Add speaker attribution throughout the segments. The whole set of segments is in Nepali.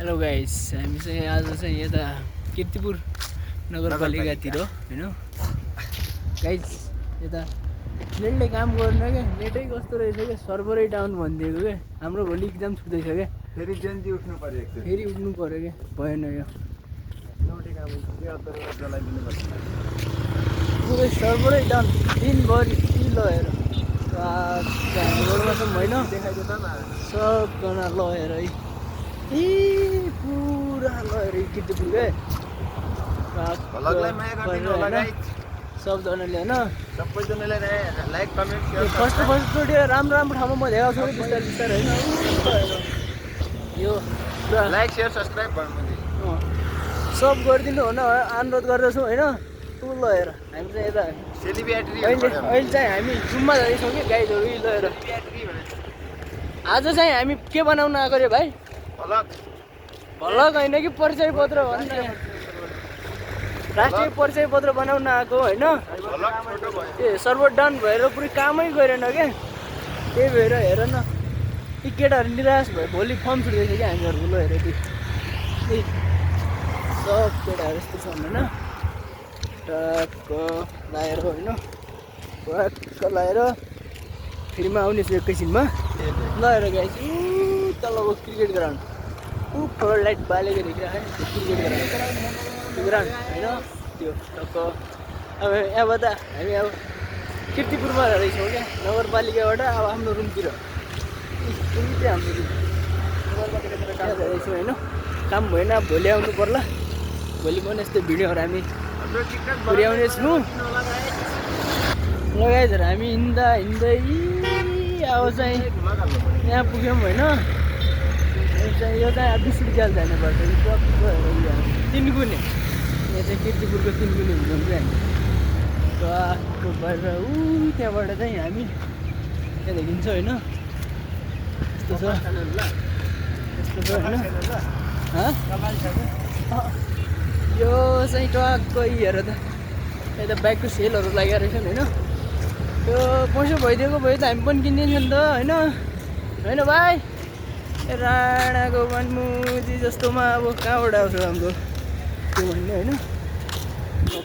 Speaker 1: हेलो गाइस, हामी चाहिँ आज चाहिँ यता कीर्तिपुर नगरपालिकातिर होइन गाइस। यता नेटले काम गर्न क्या, नेटै कस्तो रहेछ क्या, सर्भरै डाउन भनिदिएको क्या। हाम्रो भोलि इक्जाम छुँदैछ क्या,
Speaker 2: फेरि जेन्जी उठ्नु पर्यो
Speaker 1: फेरि उठ्नु पर्यो क्या, भएन यो पुरै सर्भरै डाउन दिनभरि ल हेर हामी रोडमा छौँ होइन, सबजना ल हेर है पुरा ल हेर कीर्तिपुर क्या सबजनाले होइन।
Speaker 2: सबैजनाले लाइक कमेन्ट
Speaker 1: फर्स्ट भिडियो राम्रो राम्रो ठाउँमा म देखाउँछु कि बिस्तारै बिस्तारै होइन। यो पुरा
Speaker 2: लाइक सेयर सब्सक्राइब गर्नु
Speaker 1: सब गरिदिनु होइन, अनुरोध गर्दछु होइन। ल हेर हामी चाहिँ यता
Speaker 2: सेलिब्रेटी
Speaker 1: अहिले चाहिँ हामी जुममा जाँदैछौँ कि गाइडहरू ल हेर। आज चाहिँ हामी के बनाउन आएको रे भाइ? भलक होइन कि परिचय पत्र भन्नु, राष्ट्रिय परिचय पत्र बनाउन आएको होइन। ए सर्भर डाउन भएर पुरै कामै गरेन क्या, त्यही भएर हेर न यी केटाहरू निराश भयो। भोलि फर्म छुट्दैछ क्या हामीहरूको। ल हेर सब केटाहरू यस्तो छन् होइन, टक्क लाएर होइन, टक्क लाएर फेरिमा आउनेछु एकैछिनमा। ल हेर गाइस, तलको क्रिकेट ग्राउन्ड फ्लड लाइट बालेको देखिरहेको त्यो क्रिकेट ग्राउन्ड होइन त्यो टक्क। अब यहाँबाट हामी अब कीर्तिपुरमा रहेछौँ क्या, नगरपालिकाबाट अब आफ्नो रुमतिर चाहिँ हाम्रो रुम नगरपालिकातिर रहेछौँ होइन। काम भएन, भोलि आउनु पर्ला। भोलि पनि यस्तो भिडियोहरू हामी पुर्याउने छौँ। लगाइदिएर हामी हिँड्दा हिँड्दै अब चाहिँ यहाँ पुग्यौँ होइन। यो चाहिँ विश्वविद्यालय जाने पर्छ, तिनकुने। यहाँ चाहिँ कीर्तिपुरको तिनकुने हुन्छौँ चाहिँ हामी गएको गरेर त्यहाँबाट चाहिँ हामी त्यहाँ देखिन्छ होइन। यस्तो छ यस्तो छ होइन। यो चाहिँ टक्कै हेर त, यता बाइकको सेलहरू लागेको रहेछन् होइन। त्यो पैसा भइदिएको भए त हामी पनि किनिदिन्छौँ नि त होइन। होइन भाइ, राणाको मनमुजी जस्तोमा अब कहाँबाट आउँछ हाम्रो त्यो भन्ने होइन।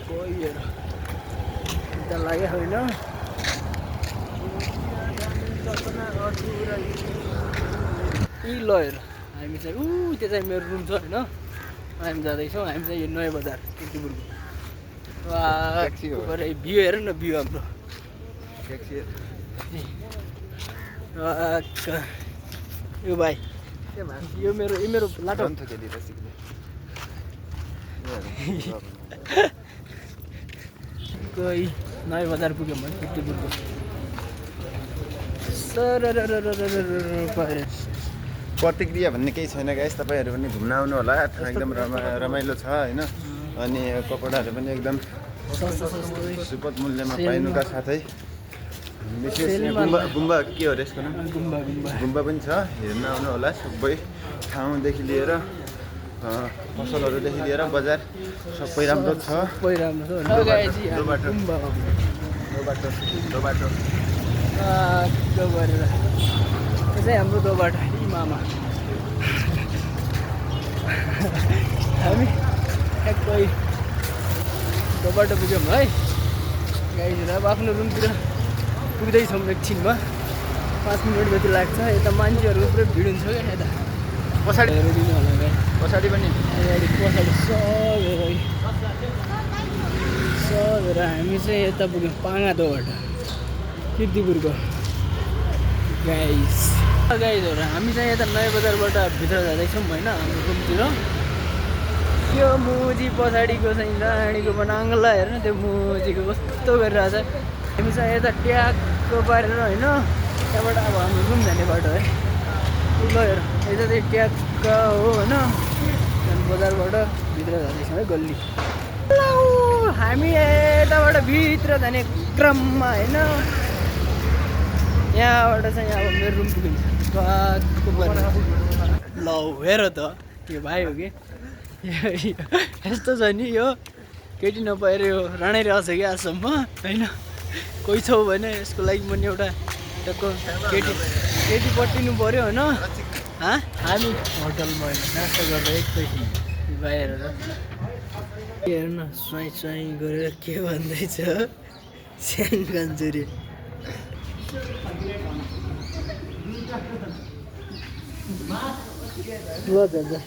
Speaker 1: कोही हेर यता लाग्यो होइन। यी ल हेर हामी चाहिँ त्यो चाहिँ मेरो रुम छ होइन। हामी जाँदैछौँ, हामी चाहिँ यो नयाँ बजार कीर्तिपुरको। भ्यू हेर न, भ्यू हाम्रो यो भाइ यो मेरो लाटो कोही नयाँ बजार पुग्यौँ भने कीर्तिपुरको।
Speaker 2: प्रतिक्रिया भन्ने केही छैन गाइस, तपाईँहरू पनि घुम्न आउनु होला। एकदम रमाइलो छ होइन। अनि कपडाहरू पनि एकदम सुपथ मूल्यमा पाइनुका साथै विशेष गुम्बा के हो यसको नाम? गुम्बा पनि छ, हेर्न आउनु होला। सबै ठाउँदेखि लिएर पसलहरूदेखि लिएर बजार सबै राम्रो छ।
Speaker 1: गरेर यो चाहिँ हाम्रो दोबाटो मामा। हामी ठ्याक्कै दोबाटो पुग्यौँ है गाइजहरू। अब आफ्नो रुमतिर पुग्दैछौँ एकछिनमा, 5 मिनट जति लाग्छ। यता मान्छेहरूको पुरै भिड हुन्छ क्या यता
Speaker 2: पछाडि
Speaker 1: हेरिदिनु होला गाई,
Speaker 2: पछाडि पनि
Speaker 1: पछाडि सबहरू हामी चाहिँ यता पुग्यौँ पाङा दोबाट कीर्तिपुरको गाइजहरू। हामी चाहिँ यता नयाँ बजारबाट भित्र जाँदैछौँ होइन हाम्रो रुमतिर। त्यो मोजी पछाडिको चाहिँ रानीको बनाङ्गल हेर्नु, त्यो मोजीको कस्तो गरिरहेछ। हामी चाहिँ यता ट्याक्क पारेर होइन, त्यहाँबाट अब हाम्रो रुम जाने बाटो है। ल हेर यता चाहिँ ट्याक्क हो होइन, बजारबाट भित्र जाँदैछौँ है गल्ली। हामी यताबाट भित्र जाने क्रममा होइन, यहाँबाट चाहिँ अब मेरो रुम पुगिन्छ टक्क परेर। ल हेर त यो भाइ हो कि यस्तो छ नि, यो केटी नपाएर यो राणै रहेछ कि आजसम्म होइन। कोही छौ भने यसको लागि पनि एउटा टक्क केटी पट्टिनु पऱ्यो होइन। हामी होटलमा नास्ता गर्दा एकैछिन बाहिर हेर्न स्वाई स्वाई गरेर के भन्दैछ स्याङ कान्छुरी ल